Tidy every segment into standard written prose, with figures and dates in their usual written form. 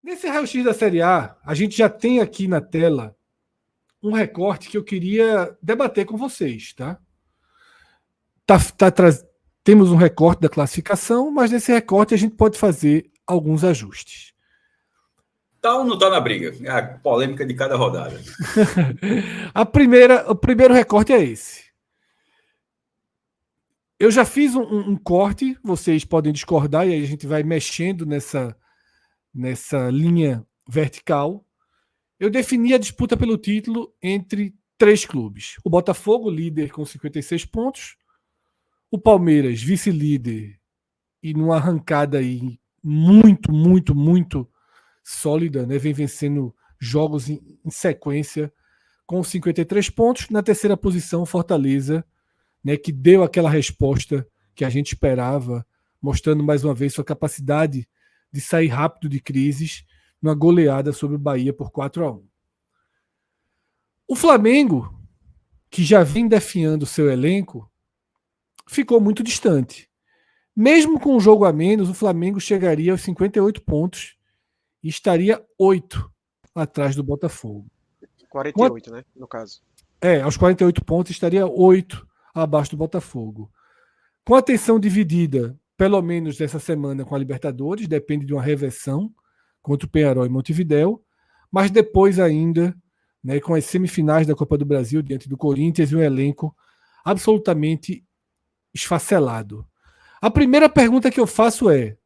Nesse raio-x da Série A gente já tem aqui na tela um recorte que eu queria debater com vocês, tá? Temos um recorte da classificação, mas nesse recorte a gente pode fazer alguns ajustes. Tá ou não tá na briga? É a polêmica de cada rodada. O primeiro recorte é esse. Eu já fiz um corte, vocês podem discordar, e aí a gente vai mexendo nessa linha vertical. Eu defini a disputa pelo título entre 3 clubes. O Botafogo, líder com 56 pontos. O Palmeiras, vice-líder, e numa arrancada aí muito sólida, né? Vem vencendo jogos em sequência com 53 pontos. Na terceira posição, Fortaleza, né, que deu aquela resposta que a gente esperava, mostrando mais uma vez sua capacidade de sair rápido de crises, numa goleada sobre o Bahia por 4-1. O Flamengo, que já vem definhando seu elenco, ficou muito distante. Mesmo com um jogo a menos, o Flamengo chegaria aos 58 pontos e estaria 8 atrás do Botafogo. 48, né? No caso. Aos 48 pontos estaria 8 abaixo do Botafogo. Com a atenção dividida, pelo menos essa semana, com a Libertadores, depende de uma reversão contra o Peñarol e Montevidéu, mas depois ainda, né, com as semifinais da Copa do Brasil diante do Corinthians e um elenco absolutamente esfacelado. A primeira pergunta que eu faço é: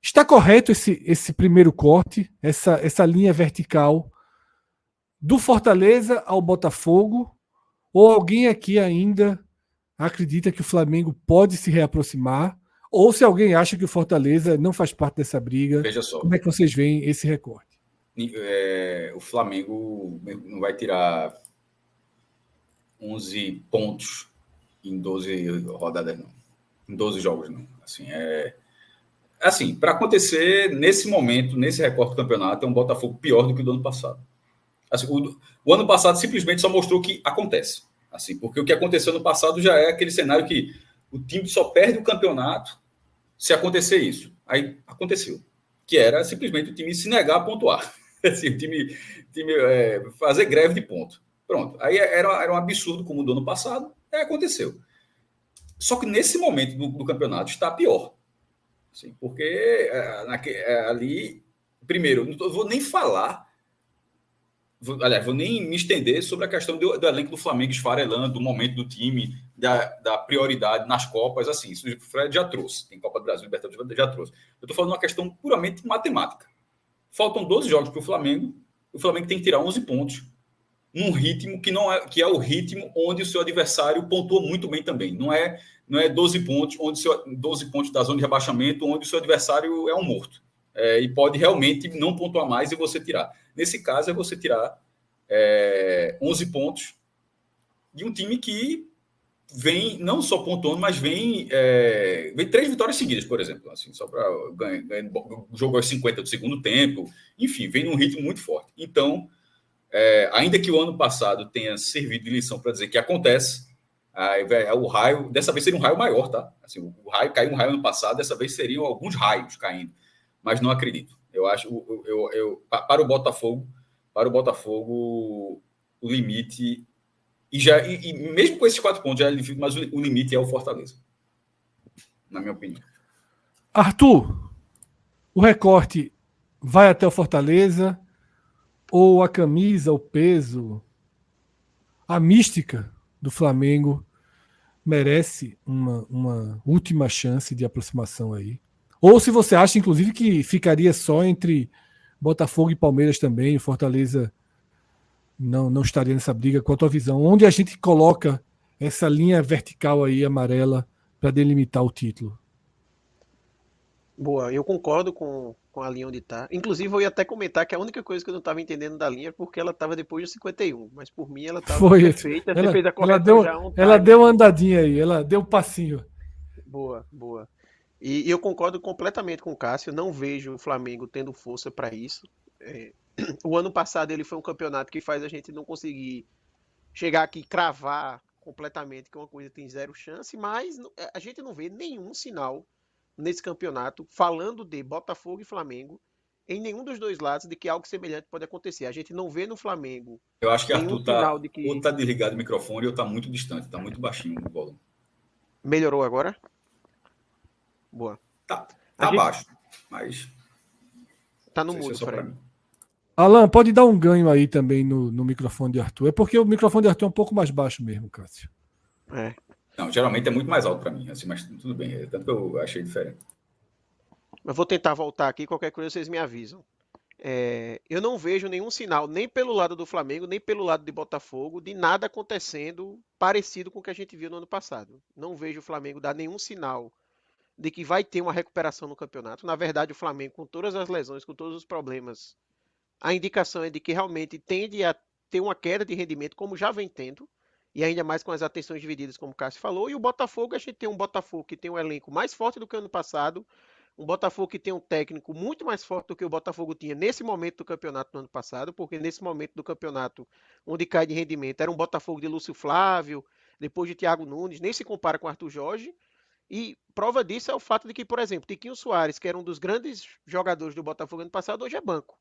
está correto esse primeiro corte, essa linha vertical do Fortaleza ao Botafogo, ou alguém aqui ainda acredita que o Flamengo pode se reaproximar, ou se alguém acha que o Fortaleza não faz parte dessa briga? Veja só. Como é que vocês veem esse recorte? O Flamengo não vai tirar 11 pontos em 12 rodadas, não. Em 12 jogos, não. Assim, para acontecer, nesse momento, nesse recorte do campeonato, é um Botafogo pior do que o do ano passado. Assim, o ano passado simplesmente só mostrou que acontece. Assim, porque o que aconteceu no passado já é aquele cenário que o time só perde o campeonato se acontecer isso. Aí aconteceu. Que era simplesmente o time se negar a pontuar. Assim, o time fazer greve de ponto. Pronto. Aí era um absurdo como o do ano passado. Aí aconteceu. Só que nesse momento do campeonato está pior. Assim, porque ali, primeiro, não vou nem falar, vou nem me estender sobre a questão do elenco do Flamengo esfarelando, do momento do time, da prioridade nas Copas, assim, isso o Fred já trouxe, tem Copa do Brasil, Libertadores já trouxe. Eu estou falando de uma questão puramente matemática. Faltam 12 jogos para o Flamengo tem que tirar 11 pontos, num ritmo que é o ritmo onde o seu adversário pontua muito bem também. Não é 12 pontos, 12 pontos da zona de rebaixamento, onde o seu adversário é um morto. E pode realmente não pontuar mais e você tirar. Nesse caso, é você tirar 11 pontos de um time que vem não só pontuando, mas vem 3 vitórias seguidas, por exemplo. Assim, só para ganhar o jogo aos 50 do segundo tempo. Enfim, vem num ritmo muito forte. Então, ainda que o ano passado tenha servido de lição para dizer que acontece, o raio, dessa vez seria um raio maior, tá? Assim, o raio caiu um raio ano passado, dessa vez seriam alguns raios caindo, mas não acredito. Eu acho, para o Botafogo, o limite e mesmo com esses 4 pontos já é difícil, mas o limite é o Fortaleza, na minha opinião. Arthur, o recorte vai até o Fortaleza? Ou a camisa, o peso, a mística do Flamengo merece uma última chance de aproximação aí? Ou se você acha, inclusive, que ficaria só entre Botafogo e Palmeiras também, o Fortaleza não estaria nessa briga. Qual a tua visão? Onde a gente coloca essa linha vertical aí, amarela, para delimitar o título? Boa, eu concordo com a linha onde está. Inclusive, eu ia até comentar que a única coisa que eu não estava entendendo da linha é porque ela estava depois do 51. Mas por mim ela estava perfeita. Você fez a correção já on time. Ela deu uma andadinha aí, ela deu um passinho. Boa, boa. E eu concordo completamente com o Cássio. Não vejo o Flamengo tendo força para isso. O ano passado ele foi um campeonato que faz a gente não conseguir chegar aqui e cravar completamente que uma coisa tem 0 chance, mas a gente não vê nenhum sinal nesse campeonato, falando de Botafogo e Flamengo, em nenhum dos dois lados de que algo semelhante pode acontecer. A gente não vê no Flamengo Eu acho que nenhum Arthur sinal tá, de ou que... tá desligado o microfone ou tá muito distante, tá muito baixinho o volume. Melhorou agora? Boa. A Tá gente baixo, mas tá não no sei se é mudo, só para Fred. mim. Alan, pode dar um ganho aí também no microfone de Arthur. É porque o microfone de Arthur é um pouco mais baixo mesmo, Cássio. É. Não, geralmente é muito mais alto para mim, assim, mas tudo bem, tanto que eu achei diferente. Eu vou tentar voltar aqui, qualquer coisa vocês me avisam. Eu não vejo nenhum sinal, nem pelo lado do Flamengo, nem pelo lado de Botafogo, de nada acontecendo parecido com o que a gente viu no ano passado. Não vejo o Flamengo dar nenhum sinal de que vai ter uma recuperação no campeonato. Na verdade, o Flamengo, com todas as lesões, com todos os problemas, a indicação é de que realmente tende a ter uma queda de rendimento, como já vem tendo, e ainda mais com as atenções divididas, como o Cássio falou. E o Botafogo, a gente tem um Botafogo que tem um elenco mais forte do que o ano passado, um Botafogo que tem um técnico muito mais forte do que o Botafogo tinha nesse momento do campeonato no ano passado, porque nesse momento do campeonato, onde cai de rendimento, era um Botafogo de Lúcio Flávio, depois de Thiago Nunes, nem se compara com Arthur Jorge. E prova disso é o fato de que, por exemplo, Tiquinho Soares, que era um dos grandes jogadores do Botafogo ano passado, hoje é banco.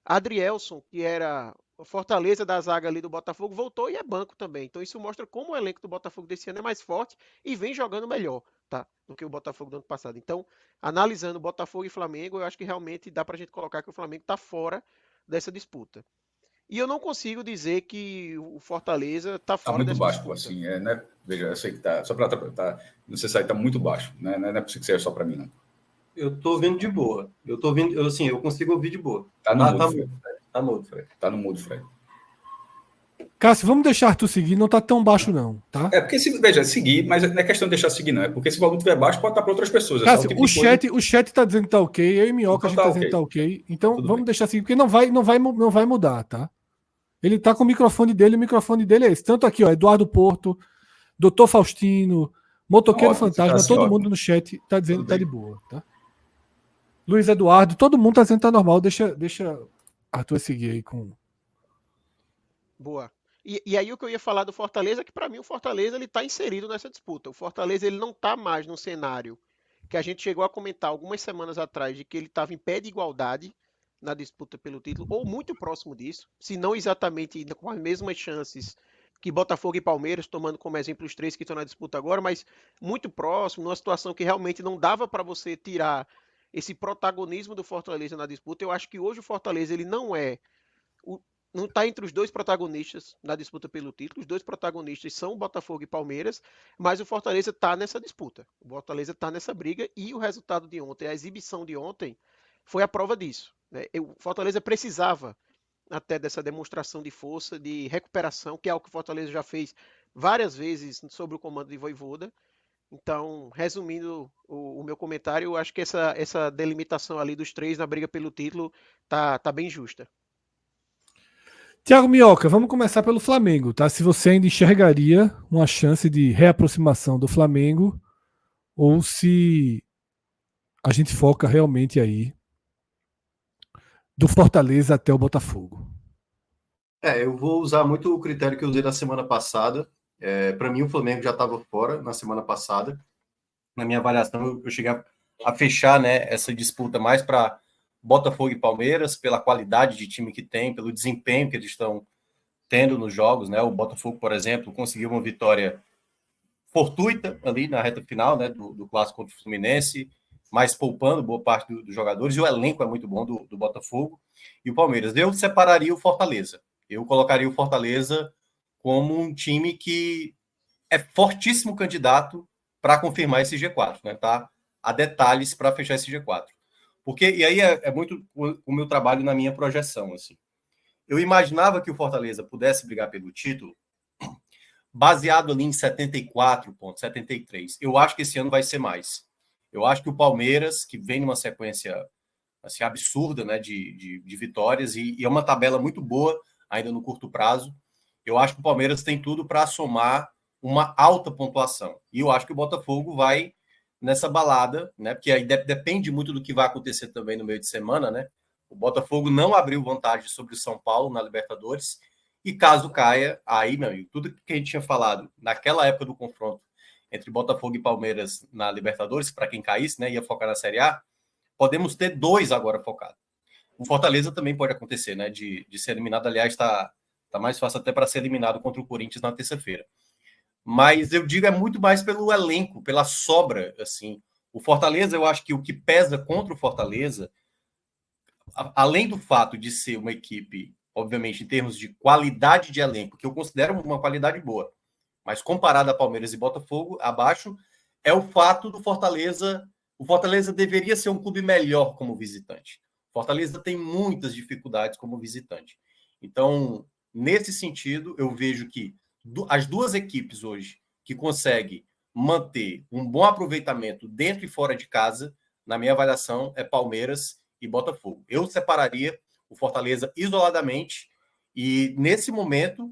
Adrielson, que era a fortaleza da zaga ali do Botafogo, voltou e é banco também. Então isso mostra como o elenco do Botafogo desse ano é mais forte e vem jogando melhor, tá? Do que o Botafogo do ano passado. Então, analisando Botafogo e Flamengo, eu acho que realmente dá pra gente colocar que o Flamengo tá fora dessa disputa. E eu não consigo dizer que o Fortaleza tá Tá fora muito dessa baixo, disputa. assim, né? Veja, eu sei que tá, só para não sei se aí tá muito baixo, né? Não é possível que seja só para mim, não. Eu tô ouvindo de boa. Eu tô ouvindo, eu consigo ouvir de boa. Tá no mudo, tá Fred. mudo, Fred. Tá mudo, Fred. Tá no mudo, Fred. Cássio, vamos deixar Arthur seguir, não tá tão baixo não, tá? Porque, veja, seguir, mas não é questão de deixar seguir, não. É porque se o volume estiver baixo, pode estar para outras pessoas. É só o Cássio, tipo de coisa... o chat tá dizendo que tá ok, eu e Minhoca Então a gente tá tá ok. dizendo que tá ok. Então Tudo vamos bem. deixar assim, porque não vai mudar, tá? Ele tá com o microfone dele é esse. Tanto aqui, ó, Eduardo Porto, Dr. Faustino, Motoqueiro Ótimo, Fantasma, assim, todo ótimo. mundo no chat tá dizendo Tudo que tá bem. de boa, tá? Luiz Eduardo, todo mundo tá dizendo que tá normal. Deixa Arthur seguir aí com. Boa. E aí o que eu ia falar do Fortaleza é que para mim o Fortaleza ele está inserido nessa disputa. O Fortaleza ele não está mais no cenário que a gente chegou a comentar algumas semanas atrás de que ele estava em pé de igualdade na disputa pelo título, ou muito próximo disso, se não exatamente com as mesmas chances que Botafogo e Palmeiras, tomando como exemplo os três que estão na disputa agora, mas muito próximo, numa situação que realmente não dava para você tirar esse protagonismo do Fortaleza na disputa. Eu acho que hoje o Fortaleza ele não é o, não está entre os dois protagonistas na disputa pelo título. Os dois protagonistas são o Botafogo e Palmeiras, mas o Fortaleza está nessa disputa. O Fortaleza está nessa briga e o resultado de ontem, a exibição de ontem, foi a prova disso. Né? O Fortaleza precisava até dessa demonstração de força, de recuperação, que é algo que o Fortaleza já fez várias vezes sobre o comando de Vojvoda. Então, resumindo o meu comentário, eu acho que essa delimitação ali dos três na briga pelo título tá bem justa. Tiago Minhoca, vamos começar pelo Flamengo, tá? Se você ainda enxergaria uma chance de reaproximação do Flamengo ou se a gente foca realmente aí do Fortaleza até o Botafogo. Eu vou usar muito o critério que eu usei na semana passada. Para mim, o Flamengo já estava fora na semana passada. Na minha avaliação, eu cheguei a fechar, né, essa disputa mais para Botafogo e Palmeiras, pela qualidade de time que tem, pelo desempenho que eles estão tendo nos jogos, né? O Botafogo, por exemplo, conseguiu uma vitória fortuita ali na reta final, né, do clássico contra o Fluminense, mas poupando boa parte dos jogadores, e o elenco é muito bom do Botafogo e o Palmeiras. Eu separaria o Fortaleza. Eu colocaria o Fortaleza como um time que é fortíssimo candidato para confirmar esse G4, né? Tá? Há detalhes para fechar esse G4. Porque, e aí é muito o meu trabalho na minha projeção, assim. Eu imaginava que o Fortaleza pudesse brigar pelo título baseado ali em 74 pontos, 73. Eu acho que esse ano vai ser mais. Eu acho que o Palmeiras, que vem numa sequência assim, absurda, né, de vitórias, e é uma tabela muito boa ainda no curto prazo, eu acho que o Palmeiras tem tudo para somar uma alta pontuação. E eu acho que o Botafogo vai nessa balada, né, porque aí depende muito do que vai acontecer também no meio de semana, né? O Botafogo não abriu vantagem sobre o São Paulo na Libertadores, e caso caia, aí, meu amigo, tudo que a gente tinha falado naquela época do confronto entre Botafogo e Palmeiras na Libertadores, para quem caísse, né, ia focar na Série A, podemos ter dois agora focados. o Fortaleza também pode acontecer, né? De ser eliminado. Aliás, tá mais fácil até para ser eliminado contra o Corinthians na terça-feira. Mas eu digo é muito mais pelo elenco, pela sobra, assim. O Fortaleza, eu acho que o que pesa contra o Fortaleza, além do fato de ser uma equipe, obviamente, em termos de qualidade de elenco, que eu considero uma qualidade boa, mas comparado a Palmeiras e Botafogo, abaixo, é o fato do Fortaleza. O Fortaleza deveria ser um clube melhor como visitante. O Fortaleza tem muitas dificuldades como visitante. Então, nesse sentido, eu vejo que as duas equipes hoje que conseguem manter um bom aproveitamento dentro e fora de casa, na minha avaliação, é Palmeiras e Botafogo. Eu separaria o Fortaleza isoladamente e, nesse momento,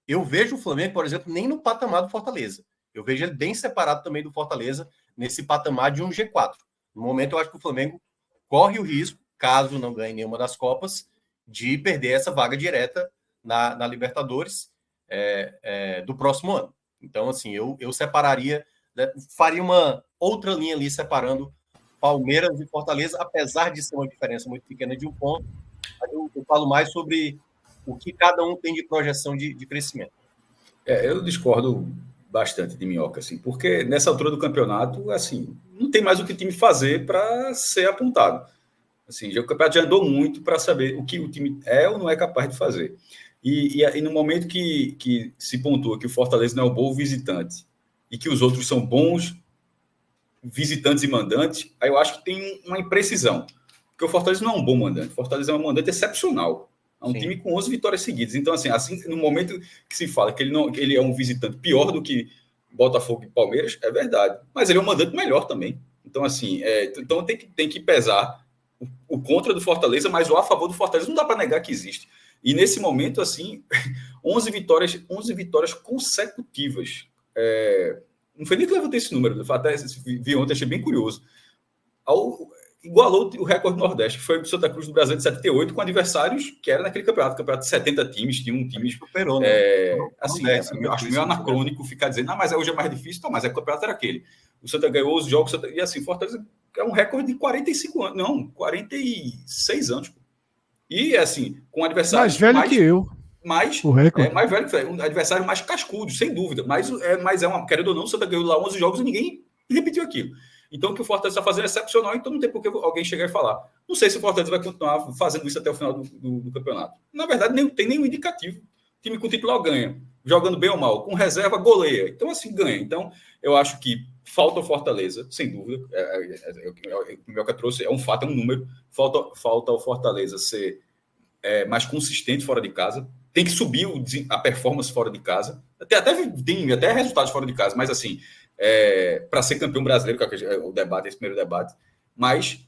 eu vejo o Flamengo, por exemplo, nem no patamar do Fortaleza. Eu vejo ele bem separado também do Fortaleza nesse patamar de um G4. No momento, eu acho que o Flamengo corre o risco, caso não ganhe nenhuma das Copas, de perder essa vaga direta na Libertadores do próximo ano. Então, assim, eu separaria, né, faria uma outra linha ali separando Palmeiras e Fortaleza, apesar de ser uma diferença muito pequena de um ponto. Eu falo mais sobre o que cada um tem de projeção de crescimento. Eu discordo bastante de Minhoca, assim, porque nessa altura do campeonato, assim, não tem mais o que o time fazer para ser apontado. Assim, o campeonato já andou muito para saber o que o time é ou não é capaz de fazer. E no momento que se pontua que o Fortaleza não é um bom visitante e que os outros são bons visitantes e mandantes, aí eu acho que tem uma imprecisão. Porque o Fortaleza não é um bom mandante. O Fortaleza é um mandante excepcional. É um Sim. time com 11 vitórias seguidas. Então, assim, no momento que se fala que ele é um visitante pior do que Botafogo e Palmeiras, é verdade. Mas ele é um mandante melhor também. Então, assim, então tem que pesar o contra do Fortaleza, mas o a favor do Fortaleza não dá para negar que existe. E nesse momento, assim, 11 vitórias consecutivas. Não foi nem que levantei esse número, até vi ontem, achei bem curioso. Igualou o recorde do Nordeste, que foi o Santa Cruz do Brasil de 78, com adversários que era naquele campeonato de 70 times, tinha um time. Superou, né? Assim, acho meio anacrônico ficar dizendo, mas hoje é mais difícil, não, mas o campeonato era aquele. O Santa ganhou os jogos, e assim, Fortaleza é um recorde de 45 anos, não, 46 anos. E assim, com adversários mais velho que eu. Mais velho que um adversário mais cascudo, sem dúvida. Mas querendo ou não, o Santa ganhou lá 11 jogos e ninguém repetiu aquilo. Então, o que o Fortaleza está fazendo é excepcional, então não tem por que alguém chegar e falar. Não sei se o Fortaleza vai continuar fazendo isso até o final do campeonato. Na verdade, não tem nenhum indicativo. O time com titular ganha, jogando bem ou mal, com reserva, goleia. Então, assim, ganha. Então, eu acho que falta o Fortaleza, sem dúvida. O Mioca trouxe, é um fato, é um número. Falta o Fortaleza ser mais consistente fora de casa. Tem que subir a performance fora de casa. Tem até resultados fora de casa, mas assim, para ser campeão brasileiro, que é o debate, esse primeiro debate, mas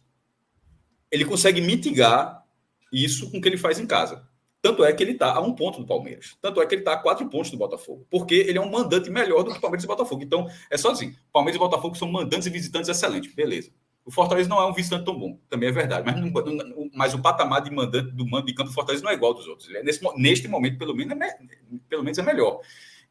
ele consegue mitigar isso com o que ele faz em casa. Tanto é que ele está a 1 ponto do Palmeiras. Tanto é que ele está a 4 pontos do Botafogo. Porque ele é um mandante melhor do que Palmeiras e Botafogo. Então, é só assim, Palmeiras e Botafogo são mandantes e visitantes excelentes. Beleza. O Fortaleza não é um visitante tão bom, também é verdade, mas o patamar de mandante do mando de campo do Fortaleza não é igual ao dos outros. Ele neste momento, pelo menos é melhor.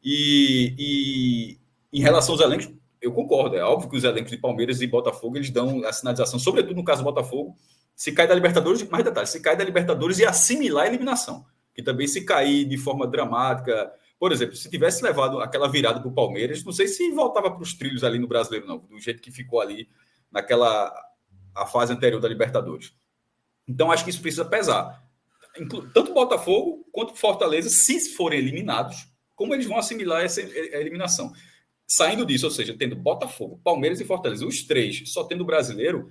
E em relação aos elencos, eu concordo. É óbvio que os elencos de Palmeiras e Botafogo eles dão a sinalização, sobretudo no caso do Botafogo, se cai da Libertadores, mais detalhes, se cai da Libertadores e assimilar a eliminação. Que também se cair de forma dramática. Por exemplo, se tivesse levado aquela virada para o Palmeiras, não sei se voltava para os trilhos ali no Brasileiro, não, do jeito que ficou ali a fase anterior da Libertadores. Então, acho que isso precisa pesar. Tanto o Botafogo quanto o Fortaleza, se forem eliminados, como eles vão assimilar essa eliminação. Saindo disso, ou seja, tendo Botafogo, Palmeiras e Fortaleza, os três, só tendo o brasileiro,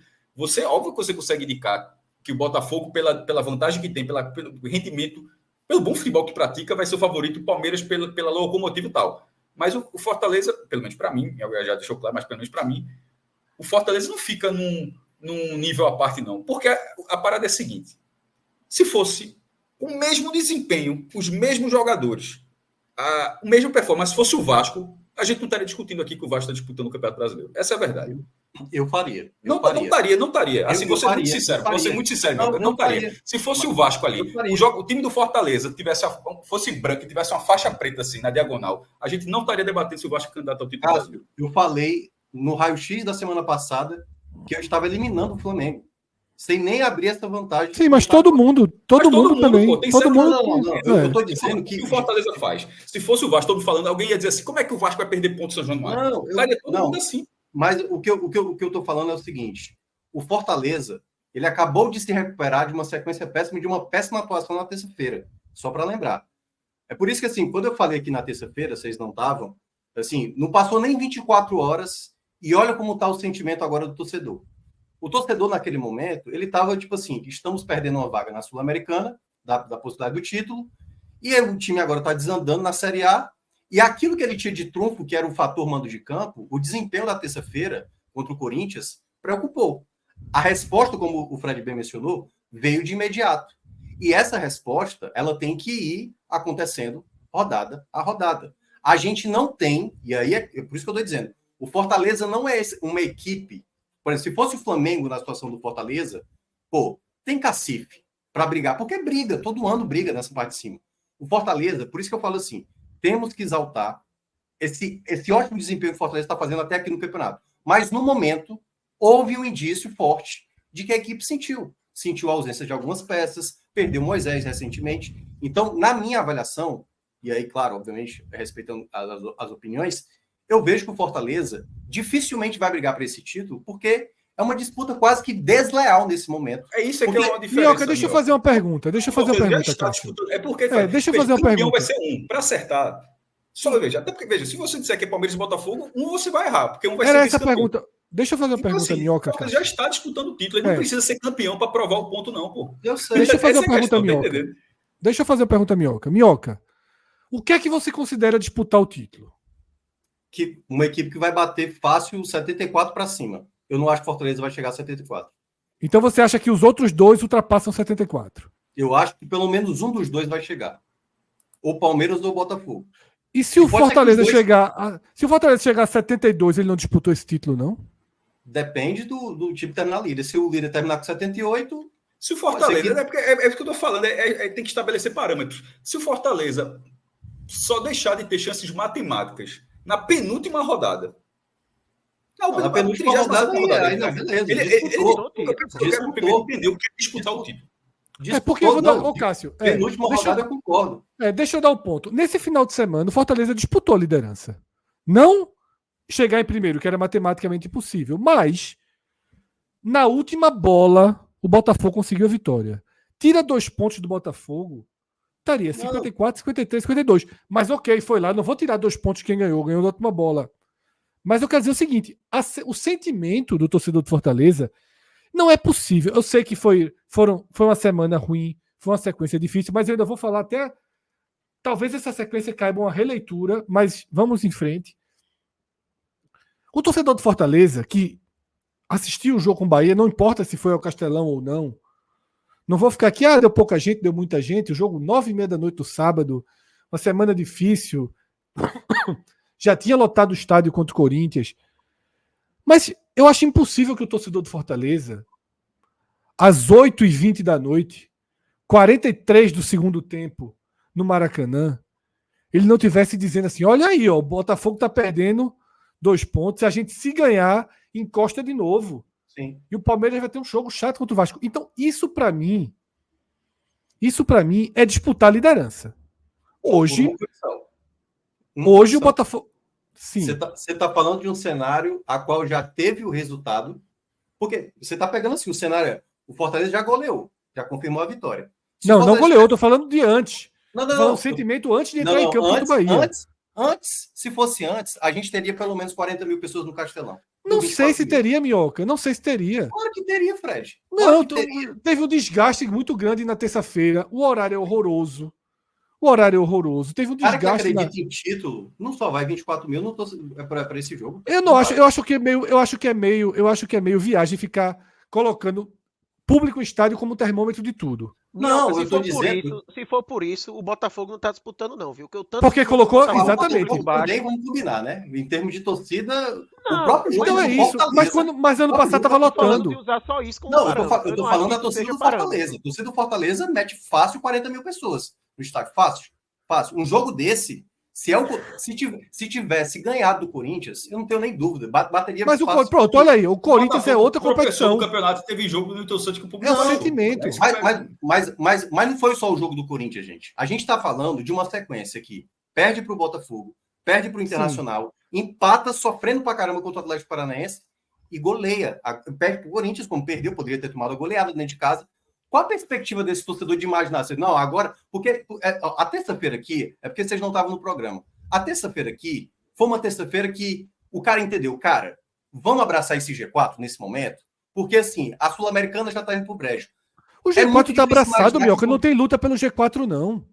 óbvio que você consegue indicar que o Botafogo, pela vantagem que tem, pelo rendimento, pelo bom futebol que pratica, vai ser o favorito, o Palmeiras pela locomotiva e tal. Mas o Fortaleza, pelo menos para mim, eu já deixou claro, mas pelo menos para mim, o Fortaleza não fica num nível à parte, não. Porque a parada é a seguinte. Se fosse o mesmo desempenho, os mesmos jogadores, o mesmo performance, se fosse o Vasco, a gente não estaria discutindo aqui que o Vasco está disputando o Campeonato Brasileiro. Essa é a verdade. Eu faria. Não estaria. Assim, vou ser muito sincero. Não estaria. Se fosse o Vasco ali, o time do Fortaleza fosse branco e tivesse uma faixa preta assim, na diagonal, a gente não estaria debatendo se o Vasco é candidato ao título brasileiro. Eu falei no raio-x da semana passada que eu estava eliminando o Flamengo. sem nem abrir essa vantagem. Sim, mas todo mundo também. Pô, tem todo mundo. Não. Eu tô dizendo o que o Fortaleza faz? Se fosse o Vasco, todo mundo falando, alguém ia dizer assim, como é que o Vasco vai perder pontos São João do Mar? Todo mundo assim. Mas o que eu tô falando é o seguinte, o Fortaleza, ele acabou de se recuperar de uma sequência péssima, de uma péssima atuação na terça-feira, só para lembrar. É por isso que, assim, quando eu falei aqui na terça-feira, vocês não estavam, assim, não passou nem 24 horas e olha como está o sentimento agora do torcedor. O torcedor, naquele momento, ele estava tipo assim, estamos perdendo uma vaga na Sul-Americana, da possibilidade do título, e o time agora está desandando na Série A, e aquilo que ele tinha de trunfo, que era o fator mando de campo, o desempenho da terça-feira contra o Corinthians, preocupou. A resposta, como o Fred bem mencionou, veio de imediato. E essa resposta, ela tem que ir acontecendo rodada a rodada. A gente não tem, e aí é por isso que eu estou dizendo, o Fortaleza não é uma equipe. Por exemplo, se fosse o Flamengo na situação do Fortaleza, tem cacife para brigar, porque briga, todo ano briga nessa parte de cima. O Fortaleza, por isso que eu falo assim, temos que exaltar esse ótimo desempenho que o Fortaleza está fazendo até aqui no campeonato. Mas, no momento, houve um indício forte de que a equipe sentiu a ausência de algumas peças, perdeu o Moisés recentemente. Então, na minha avaliação, e aí, claro, obviamente, respeitando as opiniões, eu vejo que o Fortaleza dificilmente vai brigar para esse título, porque é uma disputa quase que desleal nesse momento. É isso que é uma diferença. Minhoca, deixa eu fazer uma pergunta. Deixa eu fazer uma pergunta, Cássio. É porque deixa eu fazer uma pergunta. Vai ser para acertar. Só veja, até porque, veja, se você disser que é Palmeiras e Botafogo, você vai errar, porque vai ser essa pergunta. Deixa eu fazer uma pergunta, assim, Minhoca. Ele já está disputando o título, ele não precisa ser campeão para provar o ponto, não, pô. Eu sei. Deixa eu fazer uma pergunta, Minhoca. Deixa eu fazer uma pergunta, Minhoca. Minhoca, o que é que você considera disputar o título? Que uma equipe que vai bater fácil 74 para cima. Eu não acho que o Fortaleza vai chegar a 74. Então você acha que os outros dois ultrapassam 74? Eu acho que pelo menos um dos dois vai chegar. Ou Palmeiras ou Botafogo. E se o Fortaleza chegar se o Fortaleza chegar a 72, ele não disputou esse título, não? Depende do time terminar líder. Se o líder terminar com 78... Se o Fortaleza... É o que eu estou falando. Tem que estabelecer parâmetros. Se o Fortaleza só deixar de ter chances matemáticas na penúltima rodada... Na penúltima rodada, beleza. Eu quero entender o que é disputar o título. Porque eu vou dar... Ô, Cássio... Penúltima rodada, eu concordo. Deixa eu dar um ponto. Nesse final de semana, o Fortaleza disputou a liderança. Não chegar em primeiro, que era matematicamente impossível, mas na última bola, o Botafogo conseguiu a vitória. Tira 2 pontos do Botafogo, estaria 54, 53, 52. Mas ok, foi lá, não vou tirar 2 pontos quem ganhou na última bola. Mas eu quero dizer o seguinte, o sentimento do torcedor do Fortaleza não é possível. Eu sei que foi uma semana ruim, foi uma sequência difícil, mas eu ainda vou falar até... Talvez essa sequência caiba uma releitura, mas vamos em frente. O torcedor do Fortaleza, que assistiu o jogo com o Bahia, não importa se foi ao Castelão ou não, não vou ficar aqui, deu pouca gente, deu muita gente, o jogo 9h30 da noite do sábado, uma semana difícil, já tinha lotado o estádio contra o Corinthians, mas eu acho impossível que o torcedor do Fortaleza, às 8h20 da noite, 43 do segundo tempo, no Maracanã, ele não tivesse dizendo assim, olha aí, o Botafogo tá perdendo 2 pontos, a gente se ganhar, encosta de novo. Sim. E o Palmeiras vai ter um jogo chato contra o Vasco. Então, isso para mim é disputar a liderança. Hoje o Botafogo... Sim. Você tá falando de um cenário a qual já teve o resultado, porque você tá pegando assim, o cenário o Fortaleza já goleou, já confirmou a vitória. Não goleou, eu tô falando de antes. Não. O sentimento antes de entrar em campo contra o Bahia. Antes, se fosse antes, a gente teria pelo menos 40 mil pessoas no Castelão. Não sei se teria, Minhoca. Não sei se teria. Claro que teria, Fred. Não, teve um desgaste muito grande na terça-feira. O horário é horroroso. Teve um desgaste. Cara que acredita em título, não só vai 24 mil, não tô para esse jogo. Eu não acho. Eu acho que é meio viagem ficar colocando público em estádio como termômetro de tudo. Não, eu tô dizendo... se for por isso, o Botafogo não tá disputando não, viu? Porque colocou... Exatamente. Também vamos combinar, né? Em termos de torcida, o próprio jogo então é isso. Mas ano passado tava lotando. Usar só isso como não, eu tô falando da torcida do Fortaleza. A torcida do Fortaleza mete fácil 40 mil pessoas no estádio. Fácil. Um jogo desse, Se tivesse ganhado do Corinthians, eu não tenho nem dúvida. Bateria Mas fácil. pronto, olha aí, o Corinthians é outra O competição. do campeonato teve jogo no Newton Santos que o público É o não sentimento. Mas não foi só o jogo do Corinthians, gente. A gente está falando de uma sequência aqui. Perde para o Botafogo, perde para o Internacional, empata sofrendo pra caramba contra o Atlético Paranaense e goleia. Perde para o Corinthians, como perdeu, poderia ter tomado a goleada dentro de casa. Qual a perspectiva desse torcedor de imaginar? Não, agora... Porque a terça-feira aqui... É porque vocês não estavam no programa. A terça-feira aqui foi uma terça-feira que o cara entendeu. Cara, vamos abraçar esse G4 nesse momento? Porque, assim, a Sul-Americana já está indo pro brejo. O G4 tá abraçado, Mioca. Não tem luta pelo G4, não.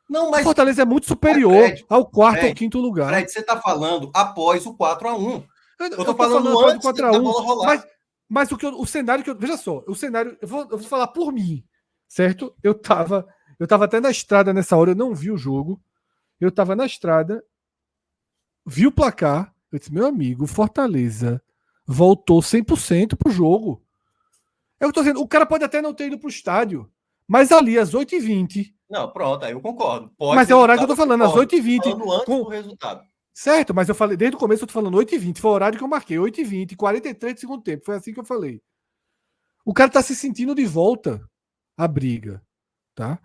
Não, mas... O Fortaleza é muito superior ao quarto ou quinto lugar. Fred, você está falando após o 4-1. Eu tô falando antes do 4-1. Da bola rolar. Mas o cenário que eu... Veja só, o cenário... Eu vou falar por mim, certo? Eu tava até na estrada nessa hora, eu não vi o jogo. Eu tava na estrada, vi o placar, eu disse, meu amigo, o Fortaleza voltou 100% pro jogo. Eu tô dizendo, o cara pode até não ter ido pro estádio, mas ali, às 8h20... Não, pronto, aí eu concordo. Mas é o horário que eu tô falando, às 8h20. Falando antes do resultado. Certo, mas eu falei, desde o começo eu tô falando 8h20, foi o horário que eu marquei, 8h20, 43 de segundo tempo, foi assim que eu falei. O cara tá se sentindo de volta à briga, tá?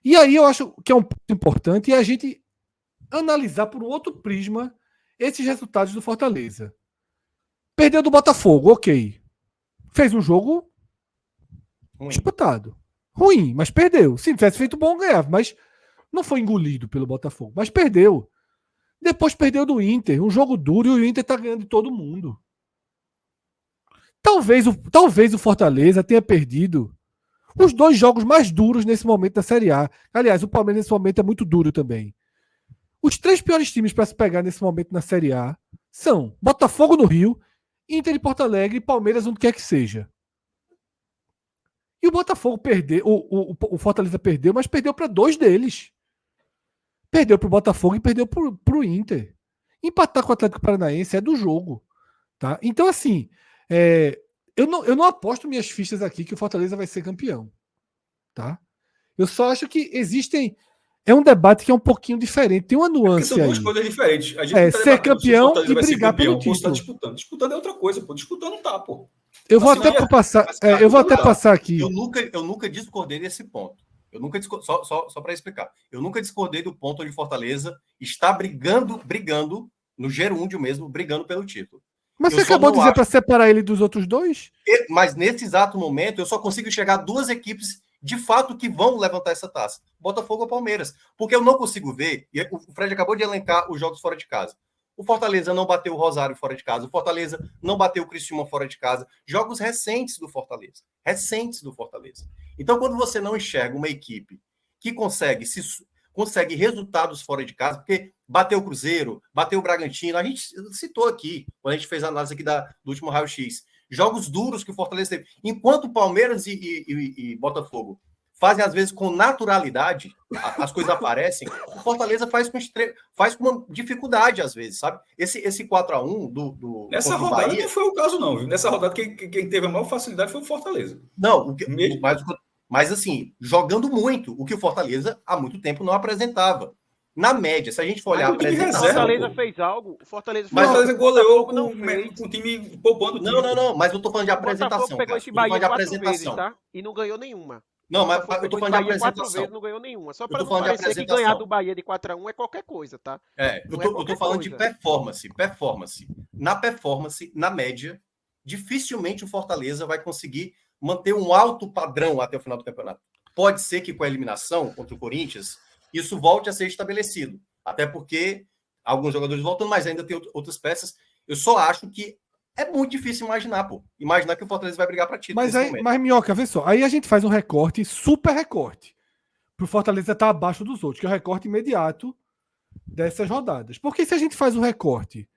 E aí eu acho que é um ponto importante a gente analisar por um outro prisma esses resultados do Fortaleza. Perdeu do Botafogo, ok. Fez um jogo disputado. Ruim, mas perdeu. Se tivesse feito bom, ganhava, mas não foi engolido pelo Botafogo, mas perdeu. Depois perdeu do Inter, um jogo duro, e o Inter tá ganhando de todo mundo. Talvez o Fortaleza tenha perdido os 2 jogos mais duros nesse momento da Série A. Aliás, o Palmeiras nesse momento é muito duro também. Os 3 piores times para se pegar nesse momento na Série A são Botafogo no Rio, Inter de Porto Alegre e Palmeiras onde quer que seja. E o Botafogo perdeu, o Fortaleza perdeu, mas perdeu para 2 deles. Perdeu para o Botafogo e perdeu para o Inter. Empatar com o Atlético Paranaense é do jogo. Tá? Então, assim, eu não aposto minhas fichas aqui que o Fortaleza vai ser campeão. Tá? Eu só acho que existem... É um debate que é um pouquinho diferente. Tem uma nuance são duas aí. coisas diferentes. A gente tá ser campeão e brigar pelo título. Tá disputando. Disputando é outra coisa, pô. Disputando não tá, pô. Eu vou até passar. Eu vou até passar aqui. Eu nunca discordei desse ponto. Eu nunca só para explicar. Eu nunca discordei do ponto onde Fortaleza está brigando no gerúndio mesmo, brigando pelo título. Mas você acabou de dizer para separar ele dos outros 2? Mas nesse exato momento eu só consigo enxergar 2 equipes de fato que vão levantar essa taça. Botafogo ou Palmeiras. Porque eu não consigo ver, e o Fred acabou de elencar os jogos fora de casa. O Fortaleza não bateu o Rosário fora de casa. O Fortaleza não bateu o Criciúma fora de casa. Jogos recentes do Fortaleza. Então, quando você não enxerga uma equipe que consegue resultados fora de casa, porque bateu o Cruzeiro, bateu o Bragantino, a gente citou aqui, quando a gente fez a análise aqui do último raio-x, jogos duros que o Fortaleza teve. Enquanto Palmeiras e Botafogo fazem, às vezes, com naturalidade, as coisas aparecem, o Fortaleza faz com uma dificuldade, às vezes, sabe? Esse 4-1 do nessa rodada Bahia, não foi o caso, não. Viu? Nessa rodada, quem teve a maior facilidade foi o Fortaleza. Não, mas assim, jogando muito, o que o Fortaleza há muito tempo não apresentava. Na média, se a gente for olhar... O Fortaleza fez algo. O Fortaleza goleou com o time poupando o time. Não, mas eu tô falando de apresentação. O Botafogo pegou esse Bahia 4 vezes, tá? E não ganhou nenhuma. Não, mas eu tô falando de apresentação. 4 vezes, não ganhou nenhuma. Só para não parecer que ganhar do Bahia de 4-1 é qualquer coisa, tá? Eu tô falando de performance. Na performance, na média, dificilmente o Fortaleza vai conseguir manter um alto padrão até o final do campeonato. Pode ser que com a eliminação contra o Corinthians, isso volte a ser estabelecido. Até porque alguns jogadores voltam, mas ainda tem outras peças. Eu só acho que é muito difícil imaginar que o Fortaleza vai brigar para título. Mas Minhoca, vê só. Aí a gente faz um recorte, super recorte, para o Fortaleza estar abaixo dos outros, que é o recorte imediato dessas rodadas. Porque se a gente faz um recorte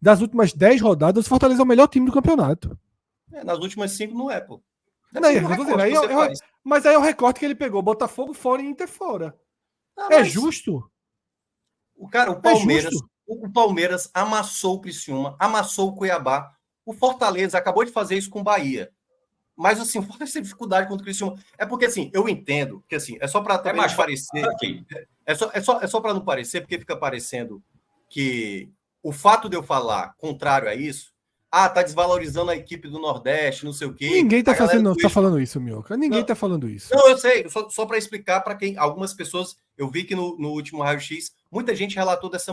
das últimas 10 rodadas, o Fortaleza é o melhor time do campeonato. Nas últimas 5 não é, pô. Mas aí é o recorte que ele pegou: Botafogo fora e Inter fora. É justo? O Palmeiras amassou o Criciúma, amassou o Cuiabá. O Fortaleza acabou de fazer isso com o Bahia. Mas, assim, o Fortaleza tem dificuldade contra o Criciúma. É porque, assim, eu entendo que, assim, é só para também parecer... É só para não parecer, porque fica parecendo que o fato de eu falar contrário a isso, tá desvalorizando a equipe do Nordeste, não sei o quê. Ninguém tá A galera fazendo, do tá eixo- falando isso, Minhoca. Ninguém Não. tá falando isso. Não, eu sei, só para explicar para quem. Algumas pessoas, eu vi que no último raio-x, muita gente relatou dessa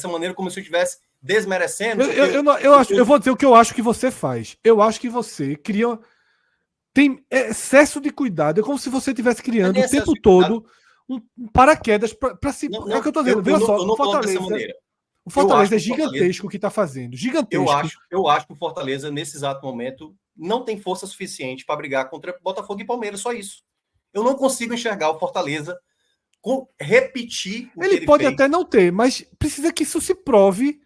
maneira como se eu estivesse desmerecendo. Eu vou dizer o que eu acho que você faz. Eu acho que você cria. Tem excesso de cuidado. É como se você estivesse criando o tempo todo um paraquedas para se. Não, É o que eu tô dizendo. Veja só, eu não coloco dessa maneira. O Fortaleza é Eu acho que o Fortaleza- gigantesco o que está fazendo. Gigantesco. Eu acho que o Fortaleza, nesse exato momento, não tem força suficiente para brigar contra Botafogo e Palmeiras, só isso. Eu não consigo enxergar o Fortaleza repetir o que Ele pode fez. até não ter, mas precisa que isso se prove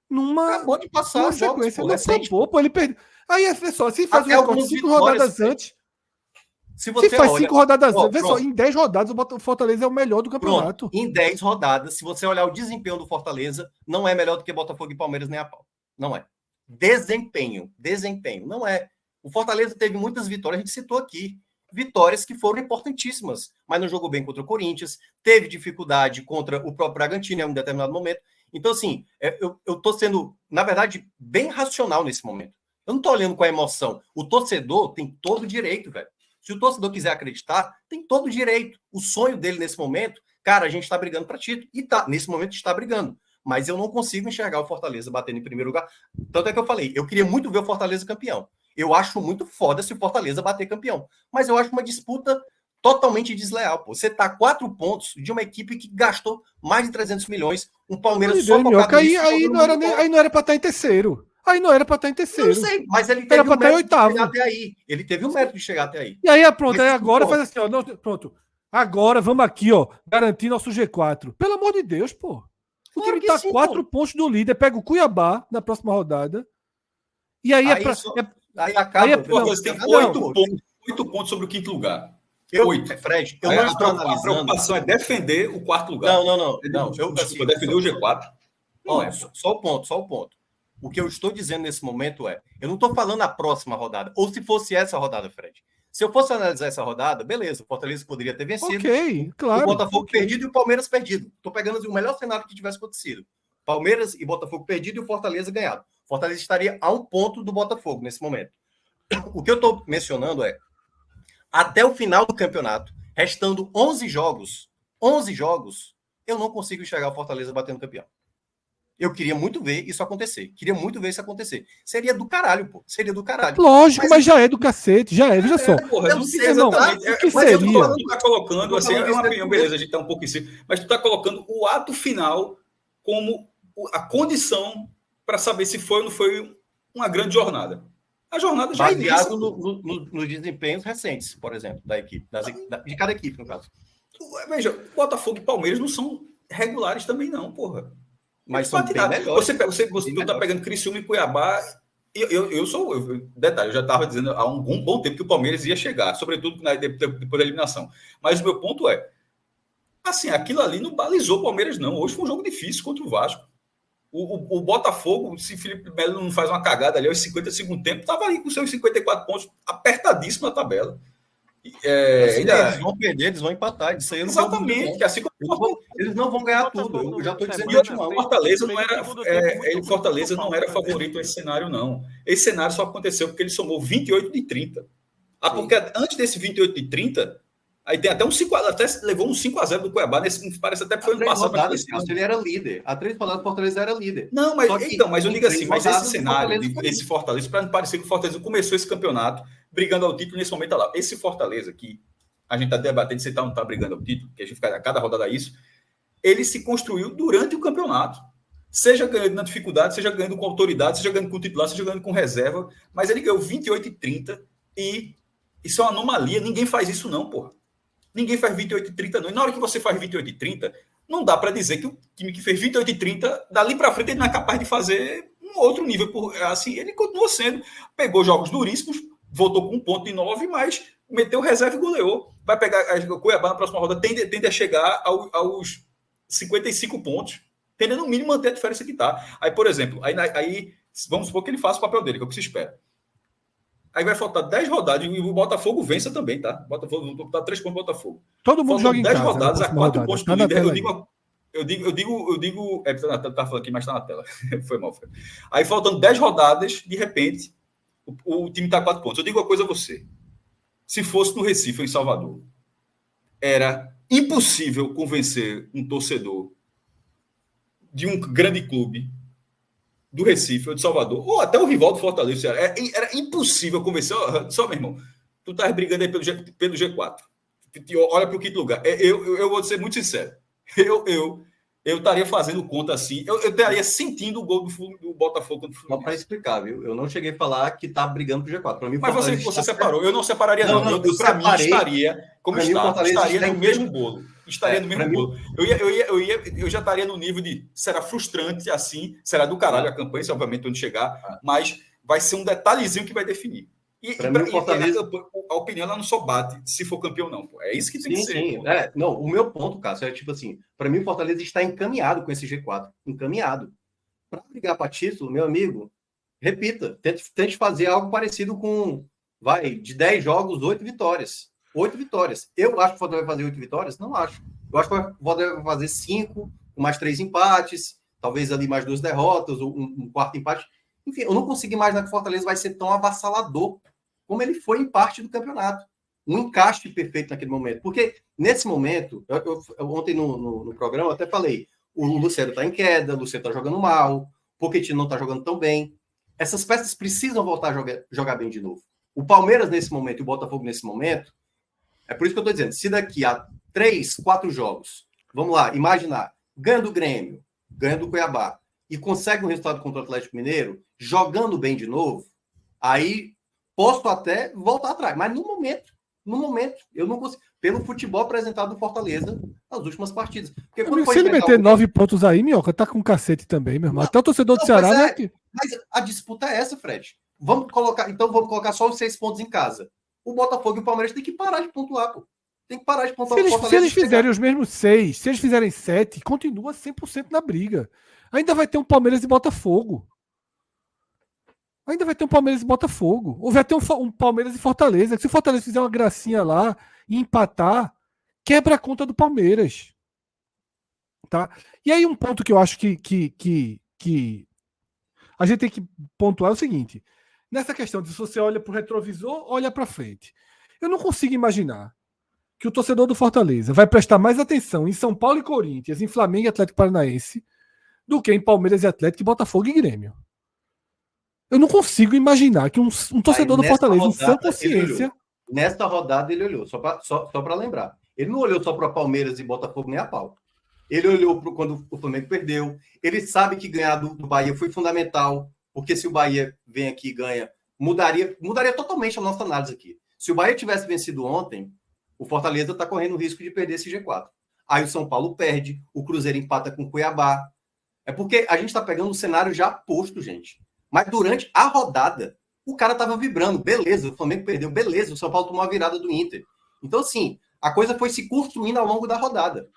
numa, Acabou de passar numa os jogos, sequência. pô, Não recente. acabou, pô, ele perdeu. Aí é só, se faz Até um recorte algumas 5 vitórias, rodadas antes. Se Se faz olha, 5 rodadas ó, antes, vê só, pronto. em 10 rodadas o Fortaleza é o melhor do campeonato. Pronto, em 10 rodadas, se você olhar o desempenho do Fortaleza, não é melhor do que Botafogo e Palmeiras nem a pau. Não é. Desempenho, não é. O Fortaleza teve muitas vitórias, a gente citou aqui. Vitórias que foram importantíssimas, mas não jogou bem contra o Corinthians, teve dificuldade contra o próprio Bragantino em um determinado momento. Então, assim, eu estou sendo, na verdade, bem racional nesse momento. Eu não estou olhando com a emoção. O torcedor tem todo o direito, velho. Se o torcedor quiser acreditar, tem todo o direito. O sonho dele nesse momento, cara, a gente está brigando para título. E nesse momento está brigando. Mas eu não consigo enxergar o Fortaleza batendo em primeiro lugar. Tanto é que eu falei, eu queria muito ver o Fortaleza campeão. Eu acho muito foda se o Fortaleza bater campeão. Mas eu acho uma disputa totalmente desleal. Pô. Você tá a 4 pontos de uma equipe que gastou mais de 300 milhões. Um Palmeiras só Minhoca, nisso, aí não era para estar em terceiro. Aí não era para estar em terceiro. Eu não sei, mas ele teve o mérito de chegar até aí. Ele teve o mérito de chegar até aí. E aí, pronto, aí agora faz assim, ó. Pronto. Agora vamos aqui, ó, garantir nosso G4. Pelo amor de Deus, pô. O time tá 4 pontos do líder, pega o Cuiabá na próxima rodada. E aí aí acaba. O Fortaleza tem 8 pontos sobre o quinto lugar. 8. Fred, eu não estou analisando. A preocupação é defender o quarto lugar. Não. Desculpa, defender o G4. Só o ponto. O que eu estou dizendo nesse momento eu não estou falando a próxima rodada, ou se fosse essa rodada, Fred. Se eu fosse analisar essa rodada, beleza, o Fortaleza poderia ter vencido. Ok, claro. O Botafogo perdido e o Palmeiras perdido. Estou pegando o melhor cenário que tivesse acontecido. Palmeiras e Botafogo perdido e o Fortaleza ganhado. O Fortaleza estaria a 1 ponto do Botafogo nesse momento. O que eu estou mencionando até o final do campeonato, restando 11 jogos, eu não consigo enxergar o Fortaleza batendo campeão. Eu queria muito ver isso acontecer. Seria do caralho, pô. Seria do caralho. Lógico, mas já é do cacete. Já é, veja só. Porra, não sei exatamente. O que seria? Tu tá colocando, assim, é uma opinião, beleza, a gente tá um pouco em cima, mas tu tá colocando o ato final como a condição para saber se foi ou não foi uma grande jornada. A jornada já baseado nos desempenhos recentes, por exemplo, da equipe, de cada equipe, no caso. Veja, Botafogo e Palmeiras não são regulares também, não, porra. Mas são bem melhores. Você tá pegando Criciúma e Cuiabá. Detalhe, eu já estava dizendo há um bom tempo que o Palmeiras ia chegar, sobretudo depois da eliminação. Mas o meu ponto é, assim, aquilo ali não balizou o Palmeiras, não. Hoje foi um jogo difícil contra o Vasco. O Botafogo, se Felipe Melo não faz uma cagada ali aos 50 segundos tempo, estava aí com seus 54 pontos, apertadíssimo na tabela. Eles vão perder, eles vão empatar. Isso aí exatamente, que assim eles não vão ganhar tudo. Eu já estou dizendo. Fortaleza não era favorito nesse cenário, não. Esse cenário só aconteceu porque ele somou 28 de 30. Porque antes desse 28 de 30, aí tem até um 5 até levou um 5-0 do Cuiabá. Parece até que foi ano passado. Ele era líder. Há 3 rodadas, o Fortaleza era líder. Não, mas eu digo assim, mas esse cenário, esse Fortaleza, para não parecer que o Fortaleza começou esse campeonato brigando ao título nesse momento, lá. Esse Fortaleza que a gente está debatendo se não está brigando ao título, que a gente fica a cada rodada isso, ele se construiu durante o campeonato. Seja ganhando na dificuldade, seja ganhando com autoridade, seja ganhando com titular, seja ganhando com reserva, mas ele ganhou 28 e 30 e isso é uma anomalia, ninguém faz isso não, porra. Ninguém faz 28 e 30 não. E na hora que você faz 28 e 30, não dá para dizer que o time que fez 28 e 30, dali para frente ele não é capaz de fazer um outro nível, assim, ele continua sendo, pegou jogos duríssimos, voltou com 1 ponto de 9, mas meteu reserva e goleou. Vai pegar a Cuiabá na próxima rodada, tende a chegar aos 55 pontos, tendendo no mínimo manter a diferença que está. Aí, por exemplo, aí vamos supor que ele faça o papel dele, que é o que se espera. Aí vai faltar 10 rodadas e o Botafogo vença também, tá? O Botafogo tá 3 pontos do Botafogo. Todo mundo Faltam joga em 10 casa. rodadas a 4 pontos do líder. Eu digo. Tá falando aqui, mas tá na tela. Foi mal, Fred. Aí faltando 10 rodadas, de repente, o time tá a 4 pontos. Eu digo uma coisa a você. Se fosse no Recife ou em Salvador, era impossível convencer um torcedor de um grande clube do Recife ou de Salvador, ou até o rival do Fortaleza. Era impossível convencer. Só, meu irmão, tu tá brigando aí pelo G4. Olha para o quinto lugar. Eu vou ser muito sincero. Eu estaria fazendo conta assim. Eu estaria sentindo o gol do Botafogo contra o Fluminense. Só para explicar, viu? Eu não cheguei a falar que tá brigando pro G4. Para mim, mas você separou. Eu não separaria, não. Para mim, estaria como está. Estaria no mesmo bolo. Estaria no mesmo bolo. Eu já estaria no nível de. Será frustrante assim. Será do caralho a campanha, se obviamente onde chegar. Mas vai ser um detalhezinho que vai definir. E Fortaleza... a opinião ela não só bate se for campeão, não. Pô. É isso que tem que ser. Sim. Não, o meu ponto, Cássio, é tipo assim: para mim, o Fortaleza está encaminhado com esse G4. Encaminhado. Para brigar para título, meu amigo, repita. Tente fazer algo parecido com. De 10 jogos, 8 vitórias. 8 vitórias. Eu acho que o Fortaleza vai fazer 8 vitórias? Não acho. Eu acho que o Fortaleza vai fazer 5, com mais 3 empates, talvez ali mais 2 derrotas, ou um quarto empate. Enfim, eu não consigo imaginar que o Fortaleza vai ser tão avassalador como ele foi em parte do campeonato. Um encaixe perfeito naquele momento. Porque, nesse momento, eu ontem no programa eu até falei, o Luciano está em queda, o Luciano está jogando mal, o Pochettino não está jogando tão bem. Essas peças precisam voltar a jogar bem de novo. O Palmeiras, nesse momento, e o Botafogo, nesse momento, é por isso que eu estou dizendo, se daqui a 3, 4 jogos, vamos lá, imaginar, ganha do Grêmio, ganha do Cuiabá, e consegue um resultado contra o Atlético Mineiro, jogando bem de novo, aí posso até voltar atrás. Mas no momento, eu não consigo. Pelo futebol apresentado do Fortaleza nas últimas partidas. Porque quando se ele meter 9 pontos aí, Minhoca, tá com cacete também, meu irmão. Até o torcedor do Ceará, né? Mas a disputa é essa, Fred. Vamos colocar só os 6 pontos em casa. O Botafogo e o Palmeiras tem que parar de pontuar, pô. Tem que parar de pontuar. Se eles fizerem os mesmos 6, se eles fizerem 7, continua 100% na briga. Ainda vai ter um Palmeiras e Botafogo. Ainda vai ter um Palmeiras e Botafogo. Ou vai ter um Palmeiras e Fortaleza. Se o Fortaleza fizer uma gracinha lá e empatar, quebra a conta do Palmeiras. Tá? E aí um ponto que eu acho que a gente tem que pontuar é o seguinte. Nessa questão de se você olha para o retrovisor, olha para frente. Eu não consigo imaginar que o torcedor do Fortaleza vai prestar mais atenção em São Paulo e Corinthians, em Flamengo e Atlético Paranaense, do que em Palmeiras e Atlético, Botafogo e Grêmio. Eu não consigo imaginar que um torcedor do Fortaleza, em sã consciência... Nesta rodada ele olhou, só para lembrar. Ele não olhou só para Palmeiras e Botafogo nem a pau. Ele olhou para quando o Flamengo perdeu. Ele sabe que ganhar do Bahia foi fundamental, porque se o Bahia vem aqui e ganha, mudaria totalmente a nossa análise aqui. Se o Bahia tivesse vencido ontem, o Fortaleza está correndo o risco de perder esse G4. Aí o São Paulo perde, o Cruzeiro empata com o Cuiabá. É porque a gente está pegando um cenário já posto, gente. Mas durante a rodada, o cara estava vibrando. Beleza, o Flamengo perdeu. Beleza, o São Paulo tomou a virada do Inter. Então, assim, a coisa foi se construindo ao longo da rodada.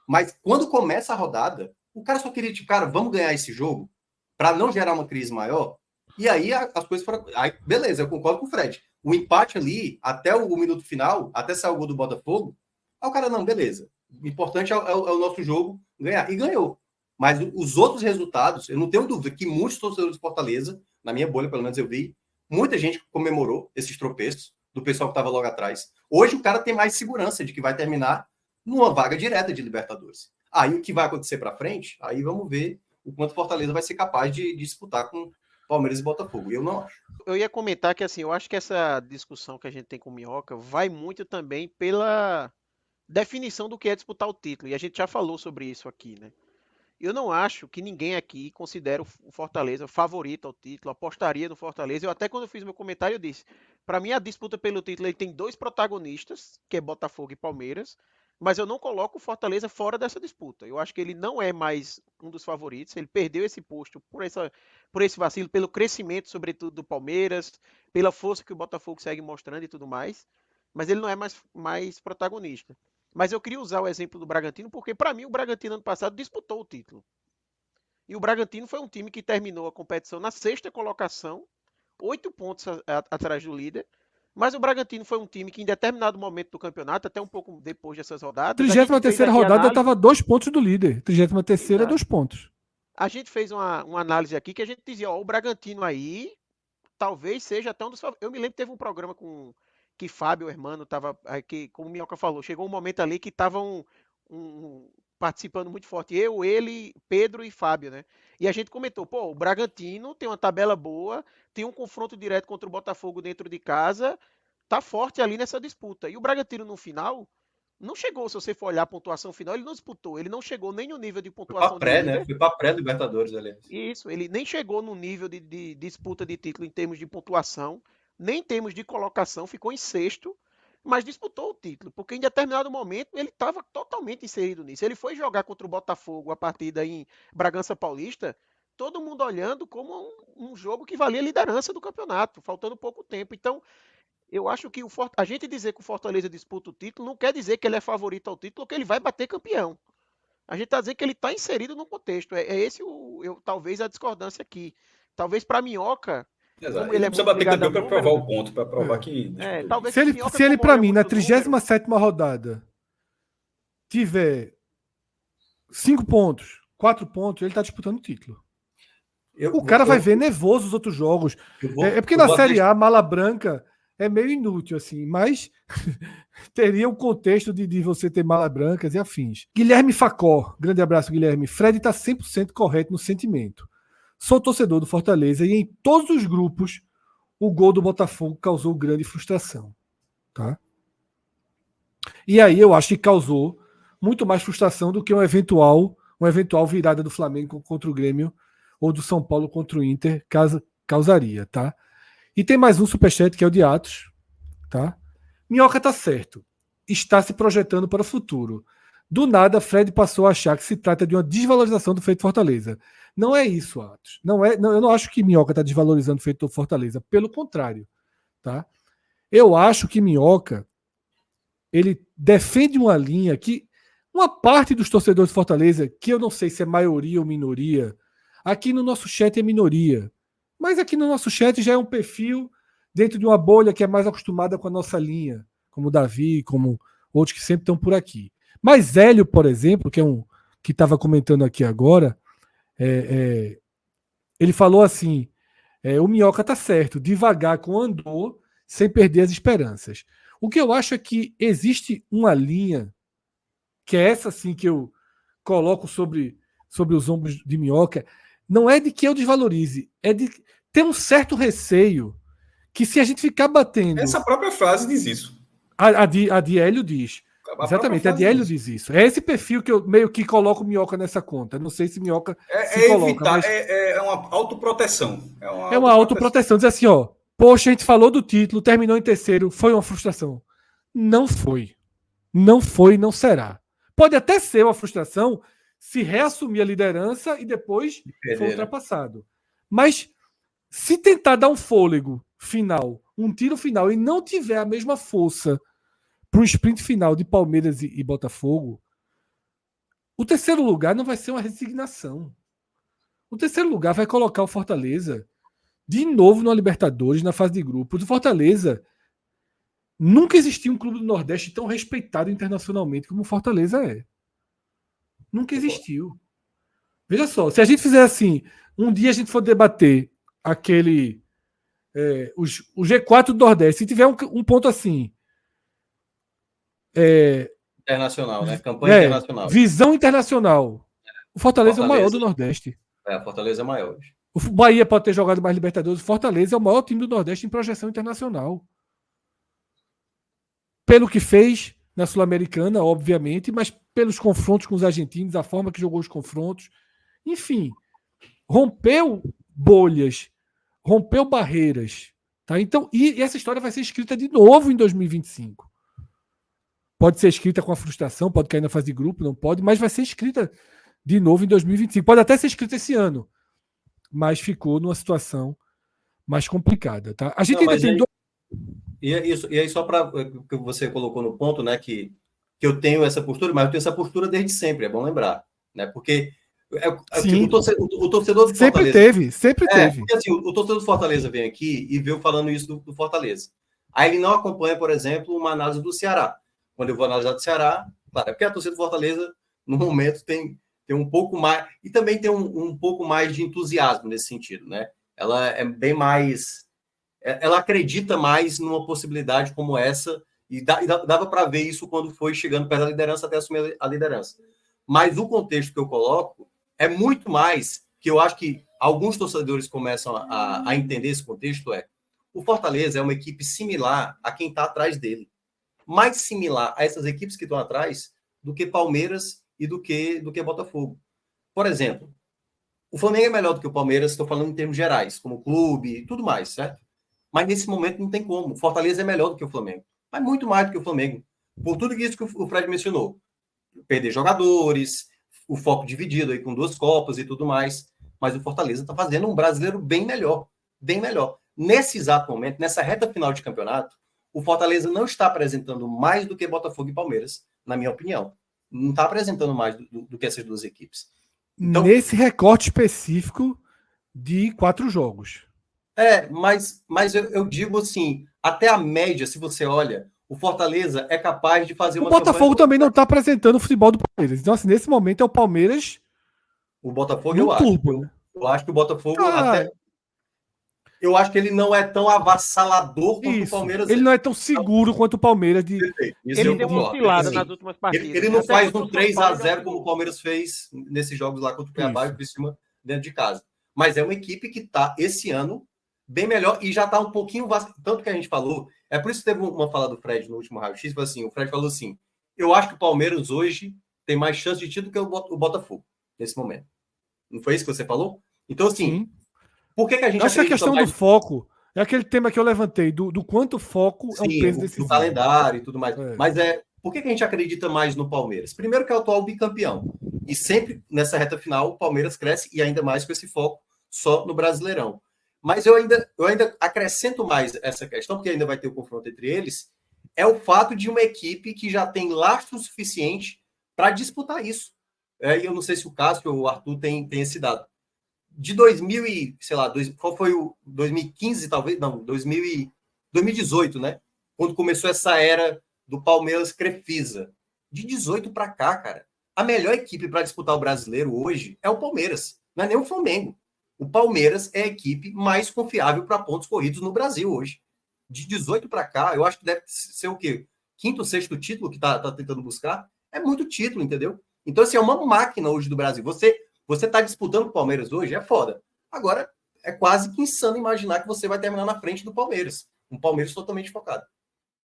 Mas quando começa a rodada, o cara só queria, tipo, cara, vamos ganhar esse jogo para não gerar uma crise maior. E aí as coisas foram... Aí, beleza, eu concordo com o Fred. O empate ali, até o minuto final, até sair o gol do Botafogo, aí o cara, não, beleza. O importante é o nosso jogo ganhar. E ganhou. Mas os outros resultados, eu não tenho dúvida que muitos torcedores de Fortaleza, na minha bolha, pelo menos eu vi, muita gente comemorou esses tropeços do pessoal que estava logo atrás. Hoje o cara tem mais segurança de que vai terminar numa vaga direta de Libertadores. Aí o que vai acontecer para frente, aí vamos ver o quanto Fortaleza vai ser capaz de disputar com Palmeiras e Botafogo. Eu não acho. Eu ia comentar que, assim, eu acho que essa discussão que a gente tem com o Minhoca vai muito também pela definição do que é disputar o título. E a gente já falou sobre isso aqui, né? Eu não acho que ninguém aqui considera o Fortaleza favorito ao título, apostaria no Fortaleza. Eu até quando eu fiz meu comentário eu disse, para mim a disputa pelo título ele tem 2 protagonistas, que é Botafogo e Palmeiras, mas eu não coloco o Fortaleza fora dessa disputa. Eu acho que ele não é mais um dos favoritos, ele perdeu esse posto por esse vacilo, pelo crescimento, sobretudo, do Palmeiras, pela força que o Botafogo segue mostrando e tudo mais, mas ele não é mais protagonista. Mas eu queria usar o exemplo do Bragantino, porque para mim o Bragantino ano passado disputou o título. E o Bragantino foi um time que terminou a competição na 6ª colocação, 8 pontos atrás do líder. Mas o Bragantino foi um time que, em determinado momento do campeonato, até um pouco depois dessas rodadas. 33ª rodada estava 2 pontos do líder. 33ª, 2 pontos. A gente fez uma análise aqui que a gente dizia: ó, o Bragantino aí talvez seja até um dos. Eu me lembro que teve um programa que Fábio Hermano estava. Como o Minhoca falou, chegou um momento ali que estavam participando muito forte. Eu, ele, Pedro e Fábio, né? E a gente comentou: pô, o Bragantino tem uma tabela boa, tem um confronto direto contra o Botafogo dentro de casa, tá forte ali nessa disputa. E o Bragantino no final não chegou, se você for olhar a pontuação final, ele não disputou, ele não chegou nem no nível de pontuação pré, né? Foi para pré-Libertadores, aliás. Isso, ele nem chegou no nível de disputa de título em termos de pontuação, nem em termos de colocação, ficou em sexto, mas disputou o título, porque em determinado momento ele estava totalmente inserido nisso. Ele foi jogar contra o Botafogo a partida em Bragança Paulista, todo mundo olhando como um jogo que valia a liderança do campeonato, faltando pouco tempo. Então, eu acho que a gente dizer que o Fortaleza disputa o título não quer dizer que ele é favorito ao título ou que ele vai bater campeão. A gente está dizendo que ele está inserido no contexto. É esse talvez a discordância aqui. Talvez para Minhoca. Exato. Ele não precisa bater campeão para provar o ponto, para provar que. Talvez se ele para mim, na 37ª rodada, tiver 5 pontos, 4 pontos, ele está disputando o título. O cara vai ver nervoso os outros jogos. É porque na Série A, mala branca é meio inútil, assim, mas teria o contexto de você ter mala brancas e afins. Guilherme Facó, grande abraço, Guilherme. Fred está 100% correto no sentimento. Sou torcedor do Fortaleza e em todos os grupos o gol do Botafogo causou grande frustração. Tá? E aí eu acho que causou muito mais frustração do que uma eventual virada do Flamengo contra o Grêmio ou do São Paulo contra o Inter causaria, tá? E tem mais um superchat que é o de Atos, tá? Minhoca tá certo. Está se projetando para o futuro. Do nada, Fred passou a achar que se trata de uma desvalorização do feito Fortaleza. Não é isso, Atos. Eu não acho que Minhoca está desvalorizando o feito Fortaleza. Pelo contrário, tá? Eu acho que Minhoca ele defende uma linha que uma parte dos torcedores de Fortaleza, que eu não sei se é maioria ou minoria, aqui no nosso chat é minoria. Mas aqui no nosso chat já é um perfil dentro de uma bolha que é mais acostumada com a nossa linha, como o Davi, como outros que sempre estão por aqui. Mas Hélio, por exemplo, que estava comentando aqui agora, ele falou assim, o Minhoca tá certo, devagar com o Andor, sem perder as esperanças. O que eu acho é que existe uma linha, que é essa sim que eu coloco sobre os ombros de Minhoca, não é de que eu desvalorize, é de ter um certo receio que se a gente ficar batendo... Essa própria frase diz isso. A de Hélio diz. Exatamente, a de Hélio diz isso. É esse perfil que eu meio que coloco Minhoca nessa conta. Não sei se Minhoca se coloca. Evitar, mas... é uma autoproteção. É uma autoproteção. Dizer assim, ó, poxa, a gente falou do título, terminou em terceiro, foi uma frustração. Não foi. Não foi e não será. Pode até ser uma frustração se reassumir a liderança e depois for ultrapassado. Mas se tentar dar um fôlego final, um tiro final, e não tiver a mesma força para o sprint final de Palmeiras e Botafogo, o terceiro lugar não vai ser uma resignação. O terceiro lugar vai colocar o Fortaleza de novo na Libertadores, na fase de grupos. O Fortaleza nunca existiu um clube do Nordeste tão respeitado internacionalmente como o Fortaleza é. Nunca existiu. Veja só, se a gente fizer assim, um dia a gente for debater aquele o G4 do Nordeste, se tiver um ponto assim, internacional, né? Campanha internacional. Visão internacional. O Fortaleza é o maior do Nordeste. A Fortaleza é maior hoje. O Bahia pode ter jogado mais Libertadores. O Fortaleza é o maior time do Nordeste em projeção internacional. Pelo que fez na Sul-Americana, obviamente, mas pelos confrontos com os argentinos, a forma que jogou os confrontos. Enfim, rompeu bolhas, rompeu barreiras. Tá? Então, e essa história vai ser escrita de novo em 2025. Pode ser escrita com a frustração, pode cair na fase de grupo, não pode, mas vai ser escrita de novo em 2025. Pode até ser escrita esse ano, mas ficou numa situação mais complicada. Tá? A gente ainda tem E aí, só para que você colocou no ponto, né, que eu tenho essa postura, mas eu tenho essa postura desde sempre, é bom lembrar. Né? Porque Sim. O torcedor do Sempre Fortaleza... teve, sempre teve. Porque assim, o torcedor do Fortaleza vem aqui e veio falando isso do Fortaleza. Aí ele não acompanha, por exemplo, uma análise do Ceará. Quando eu vou analisar do Ceará, claro, é porque a torcida do Fortaleza, no momento, tem um pouco mais... E também tem um pouco mais de entusiasmo nesse sentido, né? Ela é bem mais... Ela acredita mais numa possibilidade como essa, e dava para ver isso quando foi chegando perto da liderança até assumir a liderança. Mas o contexto que eu coloco é muito mais, que eu acho que alguns torcedores começam a entender esse contexto, o Fortaleza é uma equipe similar a quem está atrás dele. Mais similar a essas equipes que estão atrás do que Palmeiras e do que Botafogo. Por exemplo, o Flamengo é melhor do que o Palmeiras, estou falando em termos gerais, como clube e tudo mais, certo? Mas nesse momento não tem como. O Fortaleza é melhor do que o Flamengo. Mas muito mais do que o Flamengo. Por tudo isso que o Fred mencionou. Perder jogadores, o foco dividido aí com 2 Copas e tudo mais. Mas o Fortaleza está fazendo um brasileiro bem melhor. Bem melhor. Nesse exato momento, nessa reta final de campeonato, o Fortaleza não está apresentando mais do que Botafogo e Palmeiras, na minha opinião. Não está apresentando mais do que essas 2 equipes. Então, nesse recorte específico de 4 jogos. Mas eu digo assim, até a média, se você olha, o Fortaleza é capaz de fazer uma... O Botafogo também não está apresentando o futebol do Palmeiras. Então, assim, nesse momento é o Palmeiras... O Botafogo, no eu turbo, acho. né? Eu acho que o Botafogo até... Eu acho que ele não é tão avassalador quanto o Palmeiras. Ele não é tão seguro quanto o Palmeiras. Ele deu uma oscilada nas últimas partidas. Ele não Até faz contra um o São Paulo, 3-0 como o Palmeiras fez nesses jogos lá contra o Cuiabá e o Criciúma dentro de casa. Mas é uma equipe que está, esse ano, bem melhor e já está um pouquinho... Tanto que a gente falou... É por isso que teve uma fala do Fred no último raio-x, assim, o Fred falou assim, eu acho que o Palmeiras hoje tem mais chance de título que o Botafogo, nesse momento. Não foi isso que você falou? Então, assim, sim. por que a gente... Eu acho que a questão do foco é aquele tema que eu levantei, do quanto foco é um peso decisivo. Do calendário e tudo mais. Mas por que a gente acredita mais no Palmeiras? Primeiro que é o atual bicampeão. E sempre, nessa reta final, o Palmeiras cresce e ainda mais com esse foco só no Brasileirão. Mas eu ainda acrescento mais essa questão, porque ainda vai ter o confronto entre eles, é o fato de uma equipe que já tem lastro suficiente para disputar isso. E eu não sei se o Cássio ou o Arthur tem esse dado. De 2000 e, sei lá, qual foi o 2015, talvez? Não, 2018, né? Quando começou essa era do Palmeiras Crefisa. De 18 para cá, cara, a melhor equipe para disputar o brasileiro hoje é o Palmeiras, não é nem o Flamengo. O Palmeiras é a equipe mais confiável para pontos corridos no Brasil hoje. De 18 para cá, eu acho que deve ser o quê? 5º ou 6º título que tá tentando buscar? É muito título, entendeu? Então, assim, é uma máquina hoje do Brasil. Você está disputando com o Palmeiras hoje, é foda. Agora, é quase que insano imaginar que você vai terminar na frente do Palmeiras. Um Palmeiras totalmente focado.